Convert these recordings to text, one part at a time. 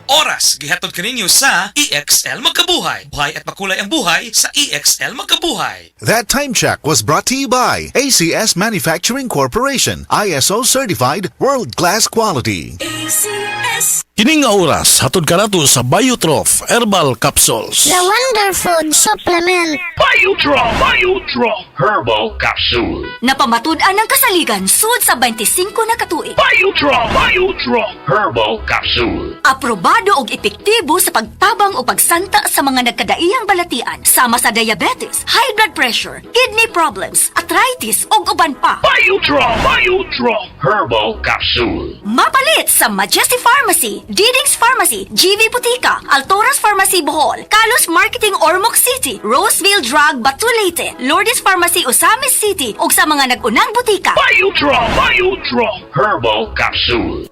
Oras, gihatod kaninyo sa EXL Magkabuhay. Buhay at makulay ang buhay sa EXL Magkabuhay. That time check was brought to you by ACS Manufacturing Corporation, ISO certified world-class quality. ACS. Kining nga oras, hatod ka nato sa Biotrof Herbal Capsules. The Wonder Food Supplement. Biotrof Herbal Capsule. Napamatud-an ng kasaligan sud sa 25 na katuig. Biotrof Herbal Capsule. Aprobado og epektibo sa pagtabang o pagsanta sa mga nagkadaiyang balatian sama sa diabetes, high blood pressure, kidney problems, arthritis ug uban pa. Biotrof Herbal Capsule. Mapalit sa Majesty Pharmacy, Diding's Pharmacy, GV Butika, Altoras Pharmacy Bohol, Kalos Marketing Ormoc City, Roseville Drug Batulete, Lourdes Pharmacy Osamis City ug sa mga nag-unang butika. Biotrof Herbal Capsule.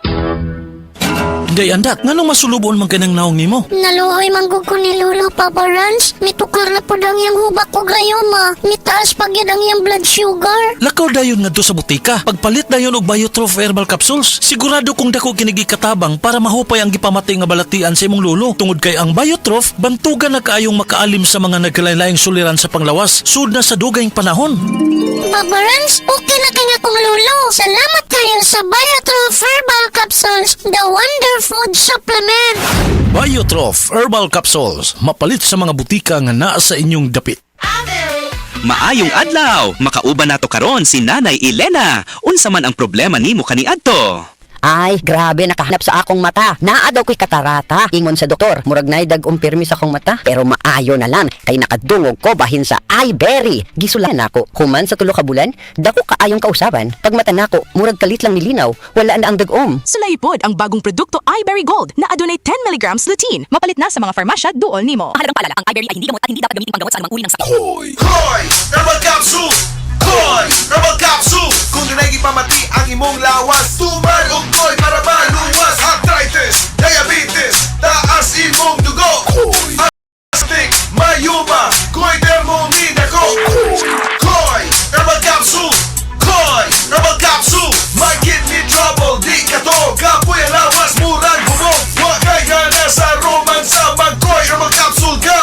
Day andak, nganong masulubon man kanang naong nimo? Naluhoy manggug ko ni Lolo, Papa Rans. Mitukar na po dang yung hubak ko gayoma. Mitaas pag yan ang yung blood sugar. Lakaw dayon ngadto sa butika. Pagpalit dayon og Biotrof Herbal Capsules, sigurado kung dako kinigi katabang para mahupay ang gipamatay nga balatian sa imong lolo. Tungod kay ang Biotrof bantugan na kaayong makaalim sa mga nagkalain-laing suliran sa panglawas sud na sa dugayng panahon. Papa Rans, okay na kanya kong Lolo. Salamat kayo sa Biotrof Herbal Capsules, the Wonder Food Supplement. Biotrof Herbal Capsules, mapalit sa mga butika nga naa sa inyong dapit. Maayong adlaw, makauban nato karon si Nanay Elena. Unsa man ang problema nimo kaniadto? Ay, grabe, nakahanap sa akong mata. Naa daw ko'y katarata. Ingon sa doktor, murag na'y dag-umpirmi sa akong mata. Pero maayo na lang, kay nakadungog ko bahin sa iBerry. Gisulan ako. Human sa 3 ka bulan, dako kaayong kausaban. Pag mata nako, murag kalit lang nilinaw. Wala na ang dag-om. Sulaipod ang bagong produkto iBerry Gold na adunay 10 mg lutein. Mapalit na sa mga farmasya duol nimo. Mahalagang paalala, ang iBerry ay hindi gamot at hindi dapat gamitin panggamot sa anumang uri ng sakit. Koy! Herbal Capsule! Koy! Herbal Capsule! Kung dinay gipamati ang imong lawas, tumal og koy para maluwas. Arthritis, diabetes, taas imong dugo. Astig, mayuma, koy dermomin ako. Koy! Herbal Capsule! Koy! Herbal Capsule! May kidney trouble, di ka to. Kapoy ang lawas, murang bumog. Huwag kay gana sa romansa, mag-koy Herbal Capsule ka.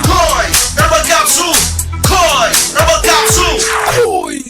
Koy! Herbal Capsule! Koy! Herbal Capsule!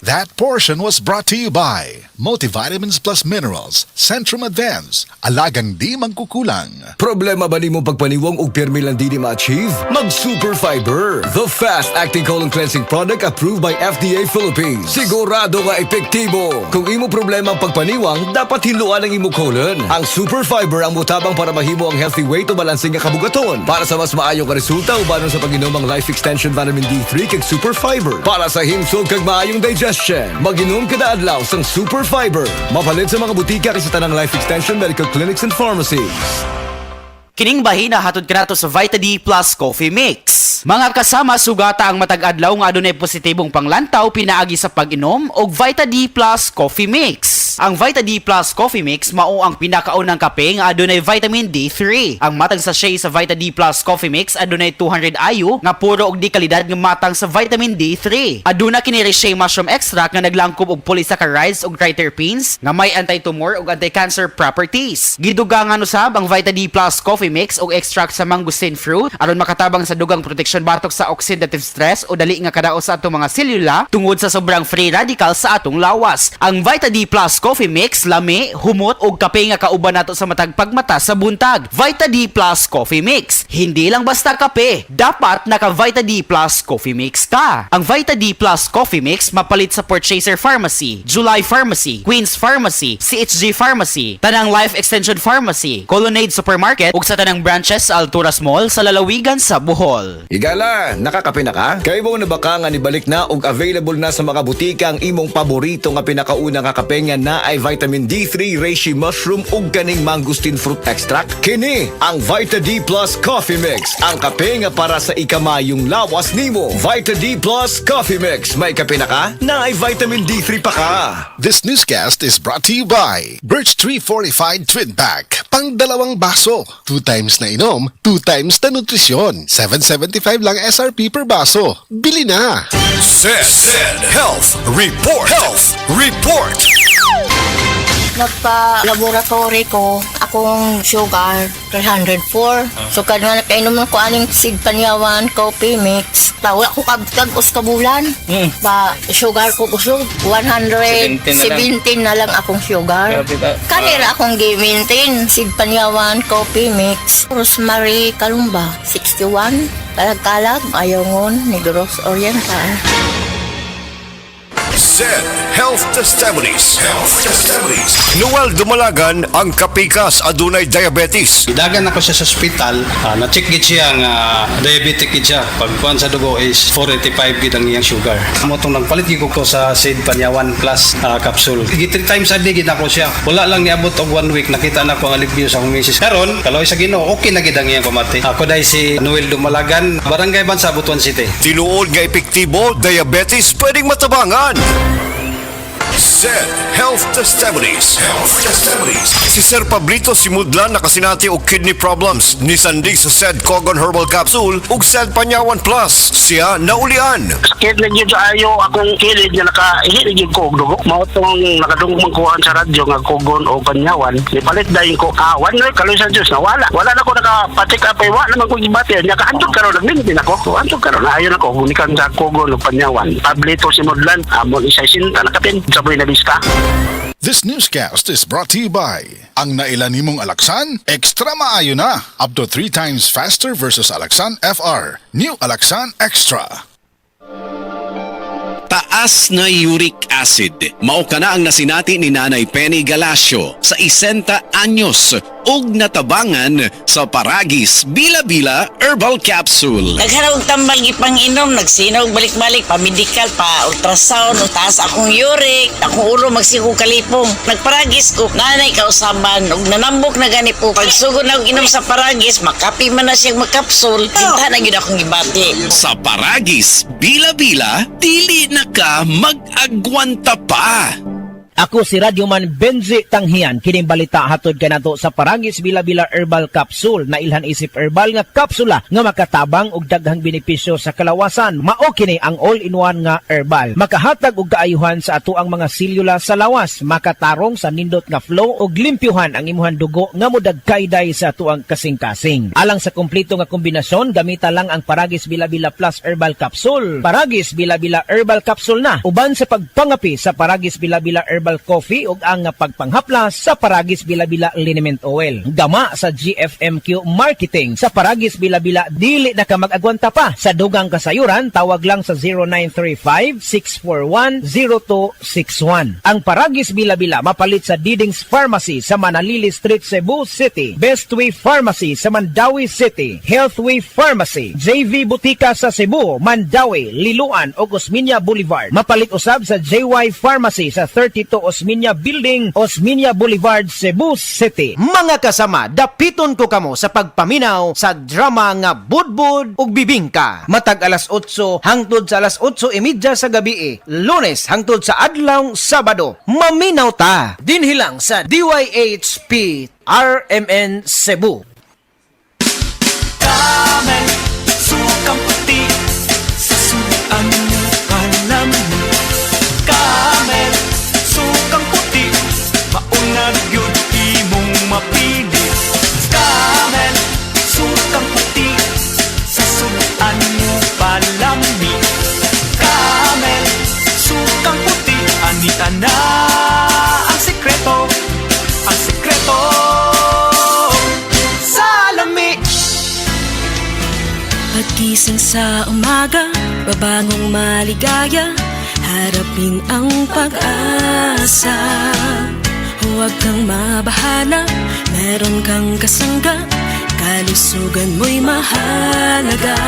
That portion was brought to you by Multivitamins Plus Minerals, Centrum Advance, alagang di mangkukulang. Problema ba nimo pagpaniwang og pirmi lang di ma-achieve? Mag Super Fiber, the fast-acting colon cleansing product approved by FDA Philippines. Sigurado nga epektibo. Kung imo problema ang pagpaniwang, dapat hiluan ang imo colon. Ang Super Fiber ang mutabang para mahimo ang healthy weight o balansing nga kabugaton. Para sa mas maayo nga resulta ubanon sa pag-inom ang Life Extension Vitamin D3 kag Super Fiber. Para sa himsog kag maayong digestion, mag-inom kada adlaw sang Super Fiber. Mapalit sa mga butika kay sa tanang Life Extension Medical Clinics and Pharmacies. Kining bahina hatod kanato sa Vita D Plus Coffee Mix. Mga kasama, sugata ang matag adlaw nga adunay positibong panglantaw pinaagi sa pag-inom og Vita D Plus Coffee Mix. Ang Vita D Plus Coffee Mix mao ang pinakaunang kape nga adunay vitamin D3. Ang matang sachet sa Vita D Plus Coffee Mix adunay 200 IU nga puro og di kalidad nga matang sa vitamin D3. Aduna kini Reishi mushroom extract nga naglangkob og polysaccharides ug triterpenes nga may anti-tumor ug anti-cancer properties. Gidugangan usab ang Vita D Plus Coffee Mix og extract sa mangosteen fruit aron makatabang sa dugang protection batok sa oxidative stress o dali nga kadaot sa atong mga selula tungod sa sobrang free radicals sa atong lawas. Ang Vita D Plus Coffee Mix lami, humot og kape nga kauban nato sa matag pagmata sa buntag. Vita D Plus Coffee Mix. Hindi lang basta kape, dapat naka Vita D Plus Coffee Mix ka. Ang Vita D Plus Coffee Mix mapalit sa Purchaser Pharmacy, July Pharmacy, Queen's Pharmacy, CHG Pharmacy, tanang Life Extension Pharmacy, Colonnade Supermarket ug sa tanang branches sa Alturas Mall sa lalawigan sa Bohol. Igala, nakakape na ka? Kay mo na baka nga nibalik na og available na sa mga butika ang imong paborito nga pinakauna nga kape nga na ay vitamin D3, reishi mushroom ug kaning mangosteen fruit extract. Kini ang Vita D Plus Coffee Mix, ang kape nga para sa ikamayong lawas nimo. Vita D Plus Coffee Mix, may kape na ka? Na ay vitamin D3 pa ka. This newscast is brought to you by Birch Tree Fortified Twin Pack. Pang 2 baso. 2 times na inom, 2 times na nutrisyon. $7.75 lang SRP per baso. Bili na! Health Report. nagpa-laboratory ko, akong sugar 304. So kada nakainom ko aning Sid Panyawan coffee mix. Wala ko kagos kabulan. Ba sugar ko kusog 117 na lang akong sugar. Kanira akong gi-maintain Sid Panyawan coffee mix. Rosemary Kalumba 61. Kalag-kalag Ayongon Negros Oriental. Zed Health Testimonies. Noel Dumalagan ang kapikas adunay diabetes. Dagan ako siya sa ospital, na-check gid siya nga diabetic gid siya. Pagkuan sa dugo is 485 gid ang iyang sugar. Amo tong nagpalit gid ko sa Sid Panyawan Plus capsule. Gid 3 times a day gid ako siya. Wala lang niabot og 1 week nakita na ko ang alivio sa akong misis. Karon, kaloy sa Ginoo, okay na gid ang iyang pamati. Ako dai si Noel Dumalagan, Barangay Bansa, Butuan City. Tinuod nga epektibo, diabetes pwedeng matabangan. Zed Health Testimonies. Si Sir Pablito Simudlan nakasinati og kidney problems ni sandig sa Zed Cogon Herbal Capsule ug Zed Panyawan Plus. Siya naulian. Sakit na gyud ayo akong kilid nga nakaihit gyud ko og dugo. Mao tong nakadungog magkuhan sa radyo nga Cogon o Panyawan. Ipalit dayon ko kawan na kaloy sa Dios nawala. Wala na ko nakapatik apay wa naman ko gibati nya kaantog karon nagmintin ako. Antog karon ayo na ko gunikan sa Cogon o Panyawan. Pablito Simudlan amon isa sinta nakapin saboy na biska. This newscast is brought to you by ang nailan nimong Alaxan, extra maayo na. Up to 3 times faster versus Alaxan FR. New Alaxan Extra. Taas na uric acid. Mao kana ang nasinati ni Nanay Penny Galasio sa 60 anyos ug natabangan sa Paragis Bila-Bila Herbal Capsule. Naghanap og tambal gipang-inom, nagsinog balik-balik pa medical pa ultrasound, taas akong uric, akong ulo magsigo kalipong. Nagparagis ko, nanay kausaban ug nanambok na gani po. Pagsugod na og inom sa Paragis, makapi man na siyang magkapsul, tinta na gyud akong gibati. Sa Paragis Bila-Bila, dili na ka mag-agwanta pa. Ako si Radyoman Benzi Tanghian, kining balita hatod kanato sa Paragis Bila-Bila Herbal Capsule na ilhan isip herbal nga kapsula nga makatabang og daghang benepisyo sa kalawasan. Mao kini ang all-in-one nga herbal. Makahatag og kaayuhan sa ato ang mga selula sa lawas, makatarong sa nindot nga flow og limpyuhan ang imuhang dugo nga modagkayday sa ato ang kasing-kasing. Alang sa kumpleto nga kombinasyon, gamita lang ang Paragis Bila-Bila Plus Herbal Capsule. Paragis Bila-Bila Herbal Capsule na uban sa pagpangapi sa Paragis Bila-Bila Herbal Coffee ug ang pagpanghaplas sa Paragis Bila-Bila Liniment Oil. Gama sa GFMQ Marketing sa Paragis Bila-Bila, dili na ka mag-agwanta pa. Sa dugang kasayuran, tawag lang sa 0935-641-0261. Ang Paragis Bila-Bila mapalit sa Didings Pharmacy sa Manalili Street, Cebu City, Bestway Pharmacy sa Mandawi City, Healthway Pharmacy, JV Butika sa Cebu, Mandawi, Liloan ug Osmeña Boulevard. Mapalit usab sa JY Pharmacy sa 32 Osmeña Building, Osmeña Boulevard, Cebu City. Mga kasama, dapiton ko kamo sa pagpaminaw sa drama nga Budbud ug Bibingka. Matag alas 8 hangtod sa alas 8:30 sa gabi, Lunes hangtod sa adlaw Sabado. Maminaw ta dinhi lang sa DYHP RMN Cebu. Camel, sukang puti, sa suan mo palamin. Camel, sukang puti, maunag yun imong mapili. Camel, sukang puti, sa suan mo palami. Camel, sukang puti, anita na ang sekreto, ang sekreto sa lami. Pagkising sa umaga, babangong maligaya, harapin ang pag-asa. Huwag kang mabahala, meron kang kasangga, kalusugan mo'y mahalaga.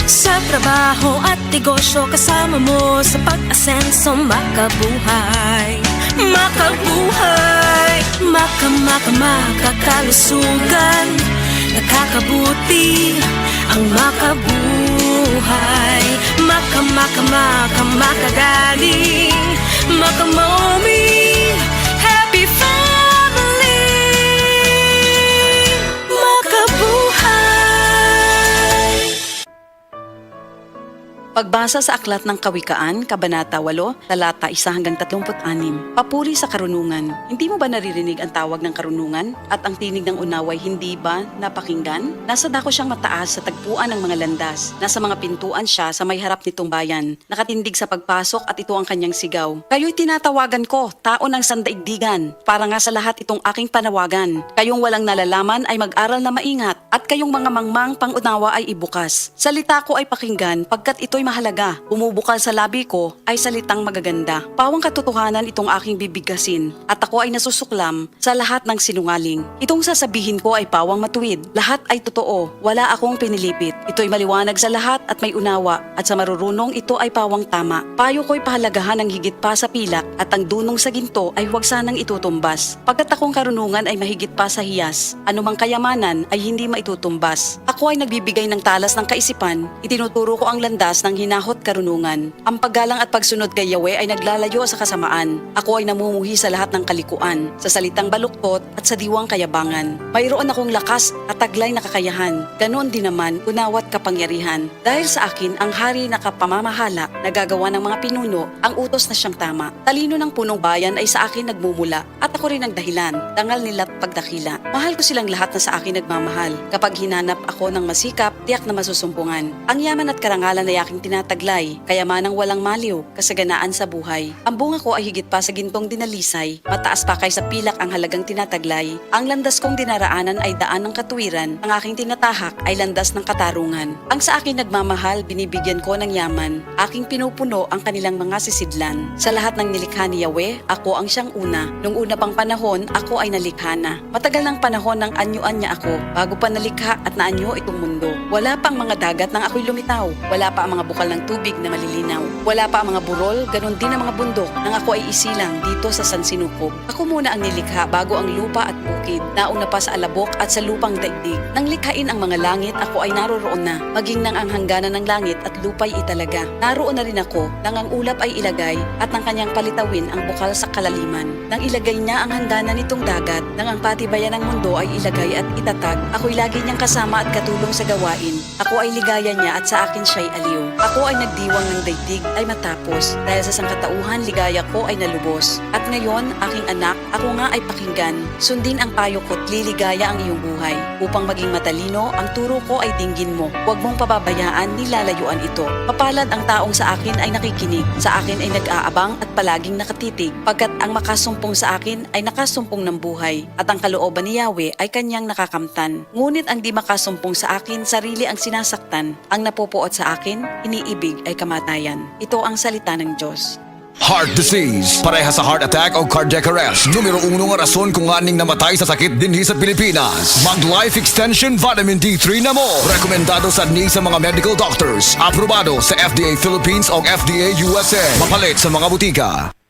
Sa trabaho at negosyo, kasama mo sa pag-asenso, makabuhay. Makabuhay, makakalusugan, nakakabuti ang makabuhay. Makagaling, makamami, happy family, makabuhay. Pagbasa sa Aklat ng Kawikaan, Kabanata 8, talata 1 hanggang 36. Papuri sa karunungan. Hindi mo ba naririnig ang tawag ng karunungan at ang tinig ng unaway hindi ba napakinggan? Nasa dako siyang mataas sa tagpuan ng mga landas. Nasa mga pintuan siya sa may harap nitong bayan. Nakatindig sa pagpasok at ito ang kanyang sigaw. Kayo'y tinatawagan ko, tao ng sandaigdigan. Para nga sa lahat itong aking panawagan. Kayong walang nalalaman ay mag-aral na maingat at kayong mga mangmang pangunawa ay ibukas. Salita ko ay pakinggan pagkat ito'y mahalaga. Bumubukal sa labi ko ay salitang magaganda. Pawang katotohanan itong aking bibigasin at ako ay nasusuklam sa lahat ng sinungaling. Itong sasabihin ko ay pawang matuwid. Lahat ay totoo. Wala akong pinilipit. Ito'y maliwanag sa lahat at may unawa at sa marurunong ito ay pawang tama. Payo ko'y pahalagahan ng higit pa sa pilak at ang dunong sa ginto ay huwag sanang itutumbas. Pagkat akong karunungan ay mahigit pa sa hiyas. Anumang kayamanan ay hindi maitutumbas. Ako ay nagbibigay ng talas ng kaisipan. Itinuturo ko ang landas ng hinahot karunungan. Ang paggalang at pagsunod kay Yahweh ay naglalayo sa kasamaan. Ako ay namumuhi sa lahat ng kalikuan, sa salitang baluktot at sa diwang kayabangan. Mayroon akong lakas at taglay na kakayahan. Ganon din naman, unawat kapangyarihan. Dahil sa akin, ang hari na kapamamahala, nagagawa ng mga pinuno, ang utos na siyang tama. Talino ng punong bayan ay sa akin nagmumula at ako rin ang dahilan, dangal nila't pagdakila. Mahal ko silang lahat na sa akin nagmamahal. Kapag hinanap ako ng masikap, tiyak na masusumpungan. Ang yaman at karangalan ay aking tinataglay, kayamanang walang maliw, kasaganaan sa buhay. Ang bunga ko ay higit pa sa gintong dinalisay, mataas pa kaysa pilak ang halagang tinataglay. Ang landas kong dinaraanan ay daan ng katuwiran, ang aking tinatahak ay landas ng katarungan. Ang sa akin nagmamahal, binibigyan ko ng yaman, aking pinupuno ang kanilang mga sisidlan. Sa lahat ng nilikha ni Yahweh, ako ang siyang una. Nung una pang panahon, ako ay nalikha na. Matagal ng panahon ng anyuan niya ako, bago pa nalikha at naanyo itong mundo. Wala pa ang mga dagat nang ako'y lumitaw. Wala pa ang mga bukal ng tubig na malilinaw. Wala pa ang mga burol, ganon din ang mga bundok nang ako ay isilang dito sa Sansinukob. Ako muna ang nilikha bago ang lupa at bukid. Nauna pa sa alabok at sa lupang daigdig. Nang likhain ang mga langit, ako ay naroroon na. Maging nang ang hangganan ng langit at lupa'y italaga. Naroon na rin ako nang ang ulap ay ilagay at nang kanyang palitawin ang bukal sa kalaliman. Nang ilagay niya ang hangganan nitong dagat, nang ang patibayan ng mundo ay ilagay at itatag, ako'y lagi niyang kasama at katulong sa gawain. Ako ay ligaya niya at sa akin siya'y aliw. Ako ay nagdiwang ng daigdig ay matapos. Dahil sa sangkatauhan, ligaya ko ay nalubos. At ngayon, aking anak, ako nga ay pakinggan. Sundin ang payo ko't liligaya ang iyong buhay. Upang maging matalino, ang turo ko ay dinggin mo. Huwag mong pababayaan, nilalayuan ito. Mapalad ang taong sa akin ay nakikinig. Sa akin ay nag-aabang at palaging nakatitig. Pagkat ang makasumpong sa akin ay nakasumpong ng buhay. At ang kalooban ni Yahweh ay kanyang nakakamtan. Ngunit ang di makasumpong sa akin, sarili ang sinasaktan. Ang napupuot sa akin, iniibig ay kamatayan. Ito ang salita ng Diyos. Heart disease, parehas sa heart attack o cardiac arrest. Numero 1 nga rason kung aning namatay sa sakit dinhi sa Pilipinas. Mag Life Extension Vitamin D3 na mo. Rekomendado sa mga medical doctors. Aprobado sa FDA Philippines o FDA USA. Mapalit sa mga butika.